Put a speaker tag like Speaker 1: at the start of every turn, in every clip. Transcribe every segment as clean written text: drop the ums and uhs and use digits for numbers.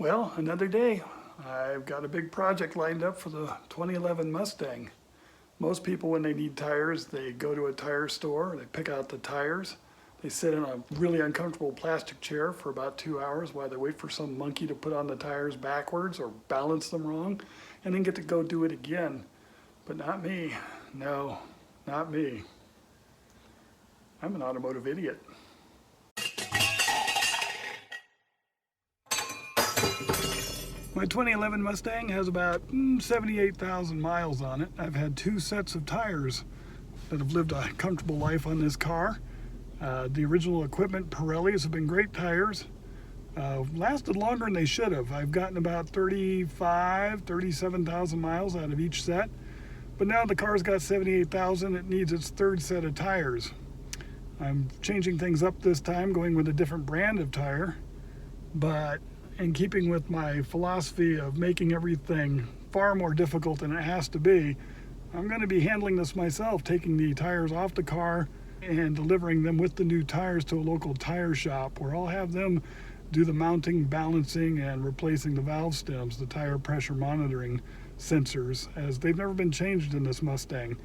Speaker 1: Well, another day. I've got a big project lined up for the 2011 Mustang. Most people, when they need tires, they go to a tire store, they pick out the tires, they sit in a really uncomfortable plastic chair for about 2 hours while they wait for some monkey to put on the tires backwards or balance them wrong, and then get to go do it again. But not me. No, not me. I'm an automotive idiot. My 2011 Mustang has about 78,000 miles on it. I've had 2 sets of tires that have lived a comfortable life on this car. The original equipment Pirellis have been great tires. Lasted longer than they should have. I've gotten about 37,000 miles out of each set. But now the car's got 78,000, it needs its 3rd set of tires. I'm changing things up this time, going with a different brand of tire. But in keeping with my philosophy of making everything far more difficult than it has to be, I'm going to be handling this myself, taking the tires off the car and delivering them with the new tires to a local tire shop where I'll have them do the mounting, balancing, and replacing the valve stems, the tire pressure monitoring sensors, as they've never been changed in this Mustang.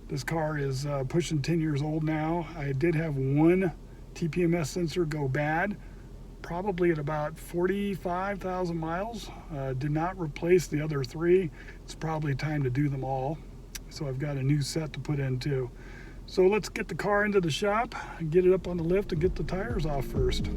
Speaker 1: This car is pushing 10 years old now. I did have one TPMS sensor go bad, probably at about 45,000 miles. Did not replace the other 3. It's probably time to do them all. So I've got a new set to put in too. So let's get the car into the shop and get it up on the lift and get the tires off first.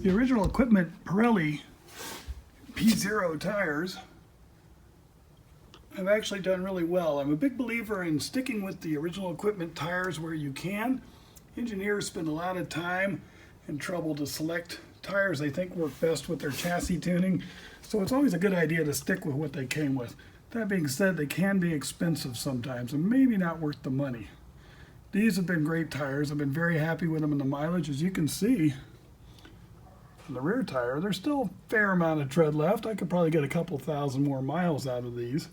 Speaker 1: The original equipment Pirelli P0 tires have actually done really well. I'm a big believer in sticking with the original equipment tires where you can. Engineers spend a lot of time and trouble to select tires they think work best with their chassis tuning, so it's always a good idea to stick with what they came with. That being said, they can be expensive sometimes and maybe not worth the money. These have been great tires. I've been very happy with them in the mileage. As you can see, on the rear tire, there's still a fair amount of tread left. I could probably get a couple thousand more miles out of these.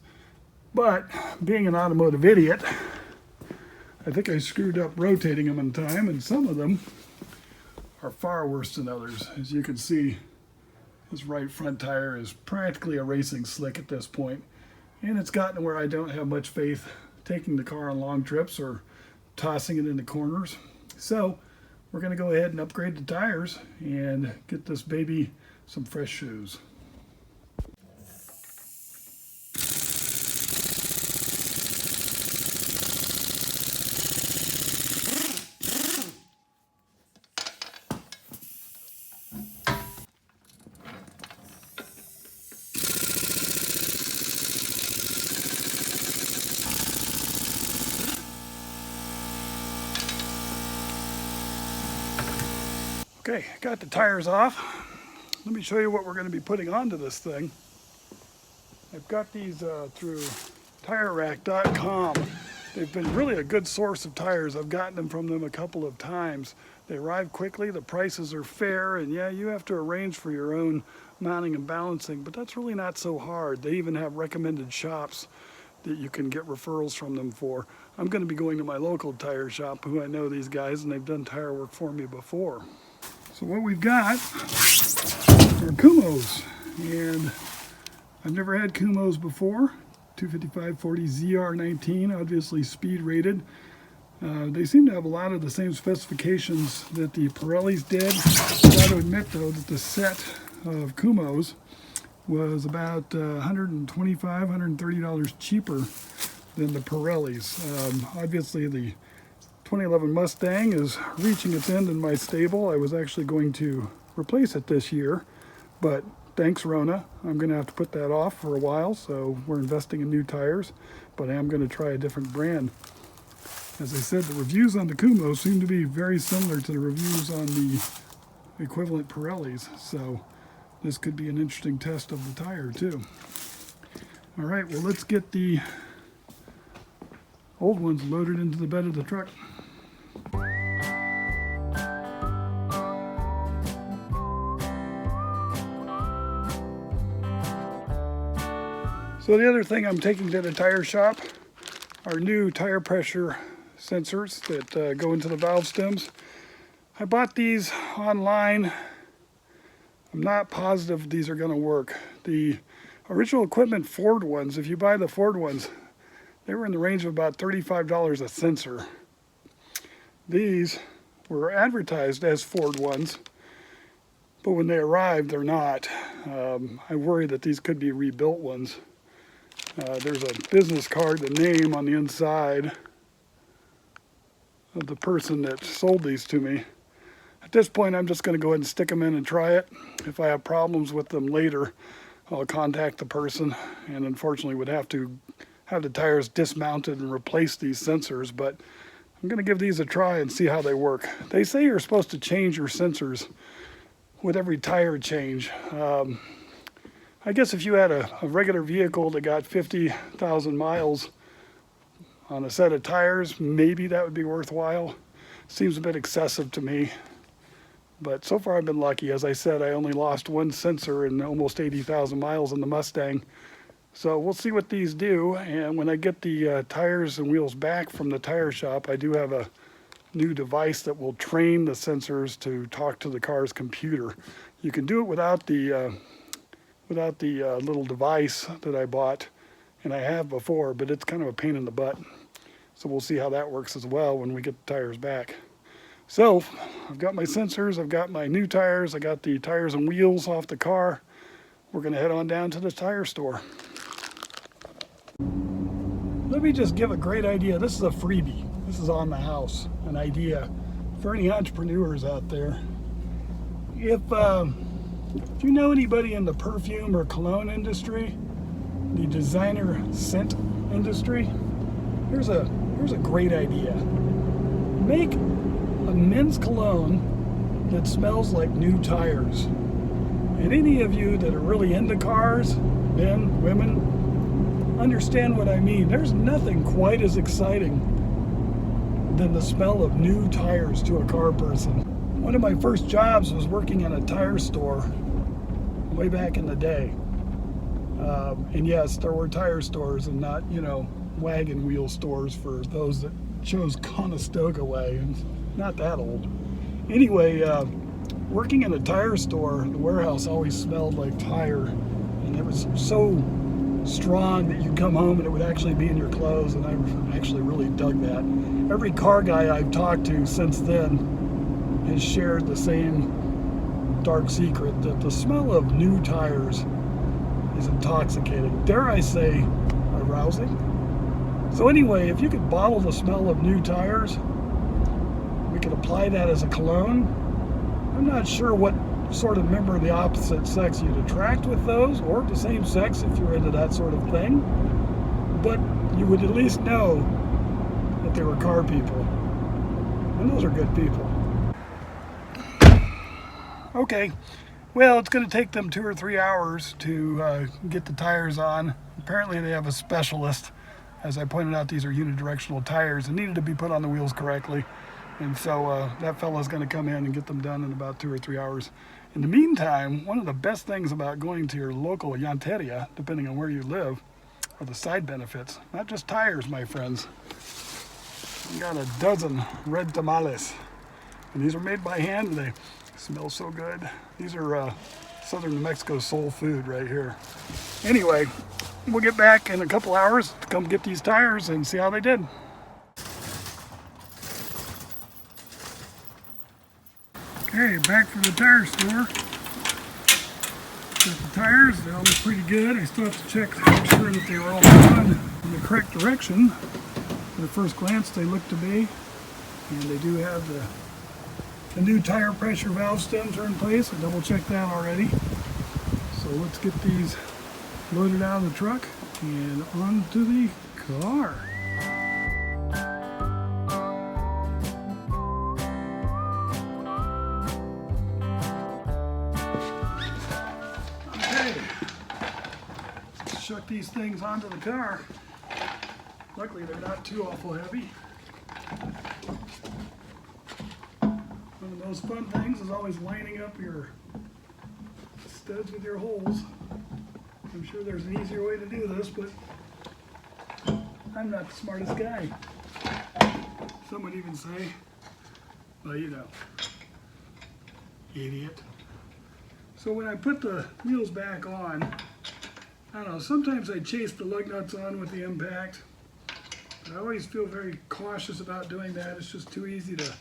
Speaker 1: But being an automotive idiot, I think I screwed up rotating them in time, and some of them are far worse than others. As you can see, this right front tire is practically a racing slick at this point, and it's gotten to where I don't have much faith taking the car on long trips or tossing it into corners. So we're going to go ahead and upgrade the tires and get this baby some fresh shoes. Okay, got the tires off. Let me show you what we're going to be putting onto this thing. I've got these through TireRack.com. They've been really a good source of tires. I've gotten them from them a couple of times. They arrive quickly, the prices are fair, and yeah, you have to arrange for your own mounting and balancing, but that's really not so hard. They even have recommended shops that you can get referrals from them for. I'm going to be going to my local tire shop, who I know these guys, and they've done tire work for me before. So what we've got are Kuhmos, and I've never had Kuhmos before. 255/40 ZR19, obviously speed rated. They seem to have a lot of the same specifications that the Pirellis did. I've got to admit though that the set of Kuhmos was about $125, $130 cheaper than the Pirellis. Obviously the 2011 Mustang is reaching its end in my stable. I was actually going to replace it this year, but thanks Rona, I'm going to have to put that off for a while, so we're investing in new tires, but I am going to try a different brand. As I said, the reviews on the Kuhmos seem to be very similar to the reviews on the equivalent Pirellis, so this could be an interesting test of the tire too. All right, well, let's get the old ones loaded into the bed of the truck. So the other thing I'm taking to the tire shop are new tire pressure sensors that go into the valve stems. I bought these online. I'm not positive these are going to work. The original equipment Ford ones, if you buy the Ford ones, they were in the range of about $35 a sensor. These were advertised as Ford ones, but when they arrived, they're not. I worry that these could be rebuilt ones. There's a business card, the name on the inside of the person that sold these to me. At this point, I'm just going to go ahead and stick them in and try it. If I have problems with them later, I'll contact the person, and unfortunately would have to have the tires dismounted and replace these sensors, but I'm going to give these a try and see how they work. They say you're supposed to change your sensors with every tire change. I guess if you had a regular vehicle that got 50,000 miles on a set of tires, maybe that would be worthwhile. Seems a bit excessive to me, but so far I've been lucky. As I said, I only lost one sensor in almost 80,000 miles in the Mustang. So we'll see what these do, and when I get the tires and wheels back from the tire shop, I do have a new device that will train the sensors to talk to the car's computer. You can do it without the little device that I bought, and I have before, but it's kind of a pain in the butt. So we'll see how that works as well when we get the tires back. So I've got my sensors, I've got my new tires, I got the tires and wheels off the car. We're going to head on down to the tire store. Let me just give a great idea. This is a freebie. This is on the house, an idea for any entrepreneurs out there. If you know anybody in the perfume or cologne industry, the designer scent industry, here's a great idea. Make a men's cologne that smells like new tires. And any of you that are really into cars, men, women, understand what I mean. There's nothing quite as exciting than the smell of new tires to a car person. One of my first jobs was working in a tire store way back in the day. And yes, there were tire stores and not, wagon wheel stores for those that chose Conestoga way, and not that old. Anyway, working in a tire store, the warehouse always smelled like tire, and it was so strong that you'd come home and it would actually be in your clothes, and I actually really dug that. Every car guy I've talked to since then has shared the same dark secret that the smell of new tires is intoxicating, dare I say arousing. So anyway, if you could bottle the smell of new tires, we could apply that as a cologne. I'm not sure what sort of member of the opposite sex you'd attract with those, or the same sex if you're into that sort of thing, but you would at least know that they were car people, and those are good people. Okay, well, it's going to take them 2 or 3 hours to get the tires on. Apparently they have a specialist. As I pointed out, these are unidirectional tires and needed to be put on the wheels correctly. And so that fellow's going to come in and get them done in about 2 or 3 hours. In the meantime, one of the best things about going to your local llanteria, depending on where you live, are the side benefits. Not just tires, my friends. We got a dozen red tamales. And these are made by hand, and they smell so good. These are southern New Mexico soul food right here. Anyway, we'll get back in a couple hours to come get these tires and see how they did. Okay, back from the tire store. Got the tires, they all look pretty good. I still have to check to make sure that they were all going in the correct direction. At first glance, they look to be. And they do have the new tire pressure valve stems are in place. I double checked that already. So let's get these loaded out of the truck and onto the car. Okay, let's chuck these things onto the car. Luckily they're not too awful heavy. One of the most fun things is always lining up your studs with your holes. I'm sure there's an easier way to do this, but I'm not the smartest guy. Some would even say, well, you know, idiot. So when I put the wheels back on, I don't know, sometimes I chase the lug nuts on with the impact. But I always feel very cautious about doing that. It's just too easy to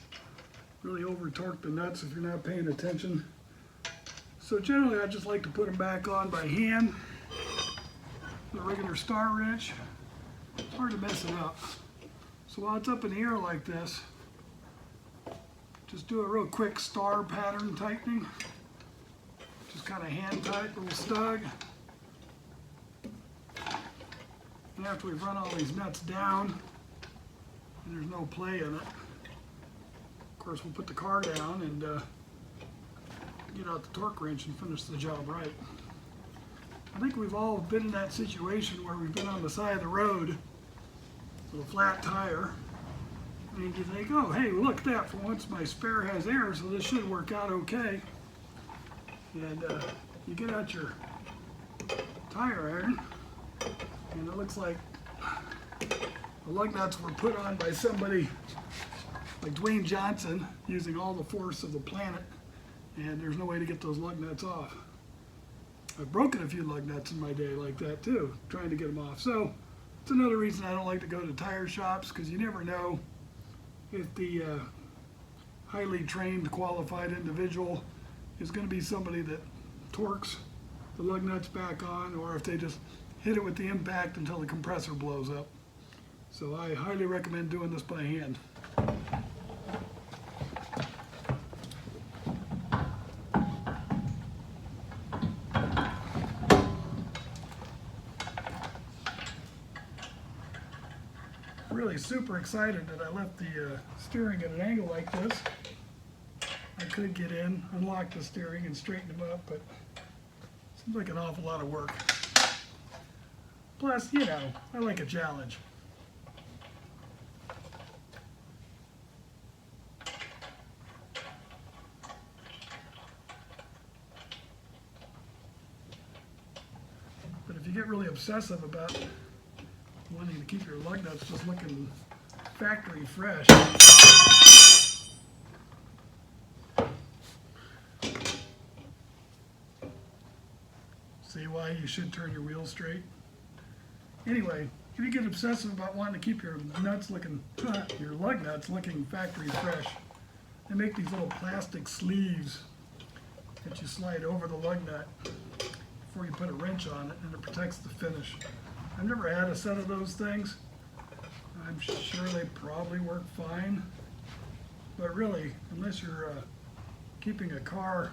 Speaker 1: really over torque the nuts if you're not paying attention. So generally I just like to put them back on by hand. The regular star wrench. It's hard to mess it up. So while it's up in the air like this, just do a real quick star pattern tightening. Just kind of hand tight little stug. And after we've run all these nuts down, and there's no play in it, of course we'll put the car down and get out the torque wrench and finish the job right. I think we've all been in that situation where we've been on the side of the road with a flat tire, and you think, oh hey, look at that, for once my spare has air, so this should work out okay. And you get out your tire iron, and it looks like the lug nuts were put on by somebody like Dwayne Johnson using all the force of the planet, and there's no way to get those lug nuts off. I've broken a few lug nuts in my day like that too, trying to get them off. So it's another reason I don't like to go to tire shops, because you never know if the highly trained, qualified individual is going to be somebody that torques the lug nuts back on, or if they just hit it with the impact until the compressor blows up. So I highly recommend doing this by hand. Really super excited that I left the steering at an angle like this. I could get in, unlock the steering and straighten them up, but it seems like an awful lot of work. Plus, you know, I like a challenge. But if you get really obsessive about wanting to keep your lug nuts just looking factory fresh, see why you should turn your wheels straight? Anyway, if you get obsessive about wanting to keep your nuts looking, your lug nuts looking factory fresh, they make these little plastic sleeves that you slide over the lug nut before you put a wrench on it, and it protects the finish. I've never had a set of those things. I'm sure they probably work fine, but really, unless you're keeping a car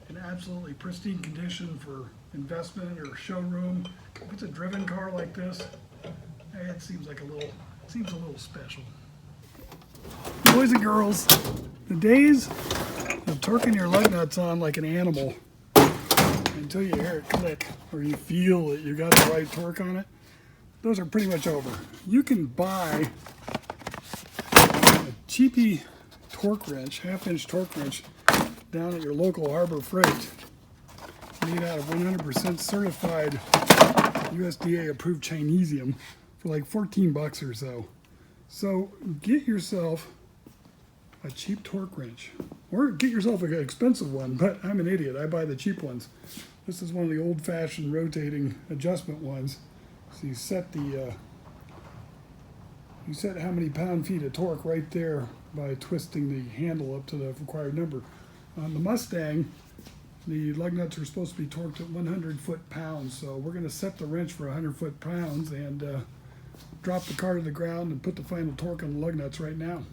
Speaker 1: in absolutely pristine condition for investment or showroom, if it's a driven car like this, it seems a little special. Boys and girls, the days of torquing your lug nuts on like an animal until you hear it click or you feel that you got the right torque on it, those are pretty much over. You can buy a cheapy torque wrench, half-inch torque wrench, down at your local Harbor Freight, made out of 100% certified USDA approved Chinesium for like 14 bucks or so. So get yourself a cheap torque wrench, or get yourself an expensive one, but I'm an idiot, I buy the cheap ones. This is one of the old-fashioned rotating adjustment ones. So you set how many pound-feet of torque right there by twisting the handle up to the required number. On the Mustang, the lug nuts are supposed to be torqued at 100 foot-pounds, so we're going to set the wrench for 100 foot-pounds, and drop the car to the ground and put the final torque on the lug nuts right now.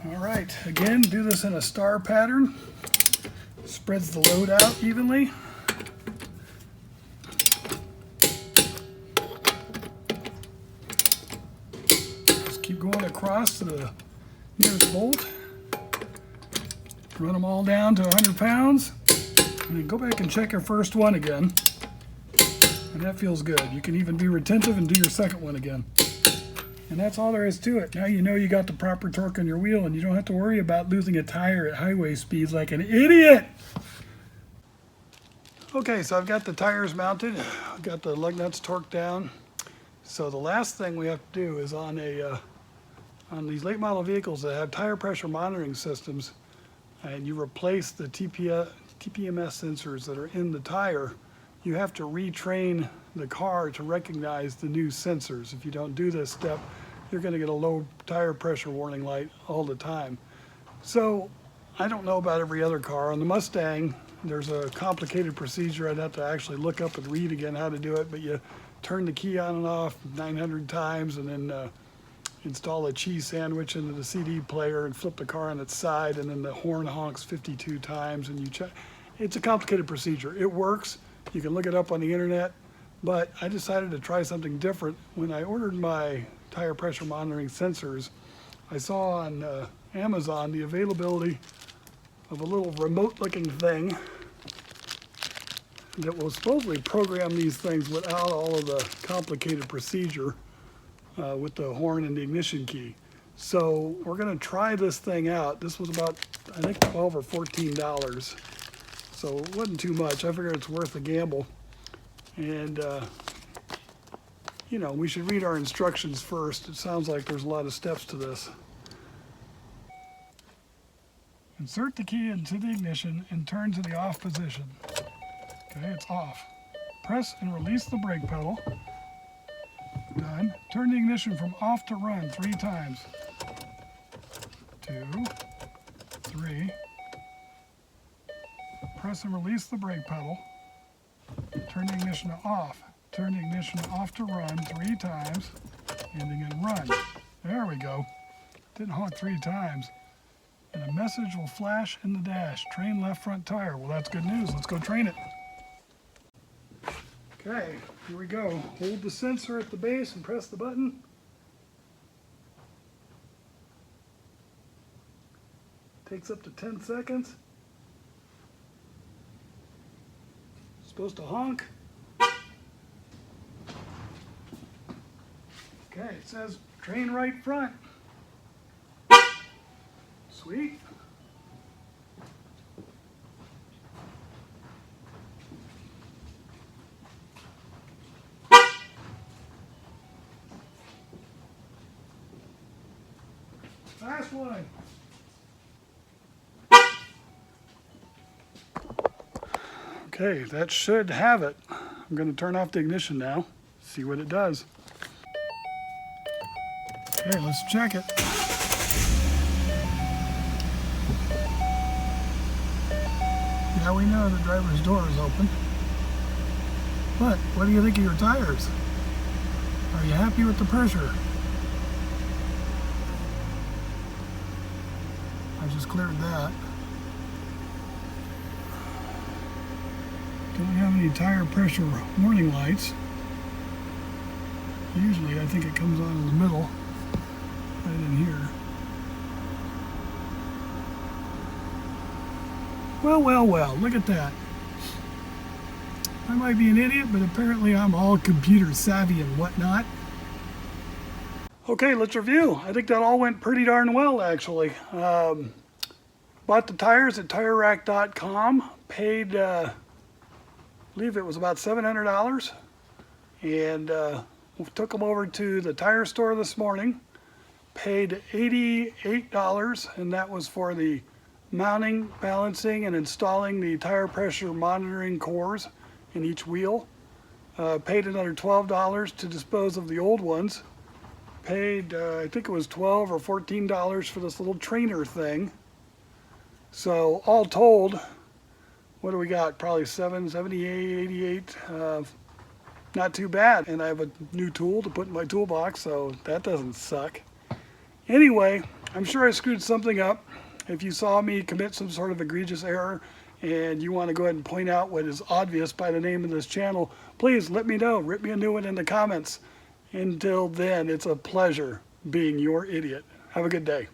Speaker 1: All right, again, do this in a star pattern. Spreads the load out evenly. Just keep going across to the nearest bolt. Run them all down to 100 pounds. And then go back and check your first one again. And that feels good. You can even be retentive and do your second one again. And that's all there is to it. Now you know you got the proper torque on your wheel and you don't have to worry about losing a tire at highway speeds like an idiot. Okay, so I've got the tires mounted. I've got the lug nuts torqued down. So the last thing we have to do is on these late model vehicles that have tire pressure monitoring systems, and you replace the TPMS sensors that are in the tire, you have to retrain the car to recognize the new sensors. If you don't do this step, you're going to get a low tire pressure warning light all the time. So I don't know about every other car. On the Mustang, there's a complicated procedure. I'd have to actually look up and read again how to do it, but you turn the key on and off 900 times and then install a cheese sandwich into the CD player and flip the car on its side, and then the horn honks 52 times and you check. It's a complicated procedure. It works. You can look it up on the internet, but I decided to try something different. When I ordered my tire pressure monitoring sensors, I saw on Amazon the availability of a little remote looking thing that will supposedly program these things without all of the complicated procedure with the horn and the ignition key. So we're going to try this thing out. This was about, I think, $12 or $14. So it wasn't too much. I figured it's worth a gamble. And, you know, we should read our instructions first. It sounds like there's a lot of steps to this. Insert the key into the ignition and turn to the off position. Okay, it's off. Press and release the brake pedal. Done. Turn the ignition from off to run 3 times. 2, 3. Press and release the brake pedal. Turn the ignition to off. Turn the ignition off to run 3 times, ending in run. There we go. Didn't honk 3 times. And a message will flash in the dash. Train left front tire. Well, that's good news. Let's go train it. Okay, here we go. Hold the sensor at the base and press the button. Takes up to 10 seconds. Supposed to honk. Okay, it says train right front. Sweet. Last one. Okay, that should have it. I'm going to turn off the ignition now, see what it does. Okay, let's check it. Now we know the driver's door is open. But what do you think of your tires? Are you happy with the pressure? I just cleared that. Don't have any tire pressure warning lights. Usually I think it comes on in the middle, right in here. Well, look at that. I might be an idiot, but apparently I'm all computer savvy and whatnot. Okay, let's review. I think that all went pretty darn well, actually. Bought the tires at TireRack.com, paid, I believe it was about $700, and took them over to the tire store this morning, paid $88, and that was for the mounting, balancing, and installing the tire pressure monitoring cores in each wheel. Paid another $12 to dispose of the old ones. Paid, I think it was $12 or $14 for this little trainer thing. So all told, what do we got? Probably 78, 88 not too bad. And I have a new tool to put in my toolbox, so that doesn't suck. Anyway, I'm sure I screwed something up. If you saw me commit some sort of egregious error and you want to go ahead and point out what is obvious by the name of this channel, please let me know. Rip me a new one in the comments. Until then, it's a pleasure being your idiot. Have a good day.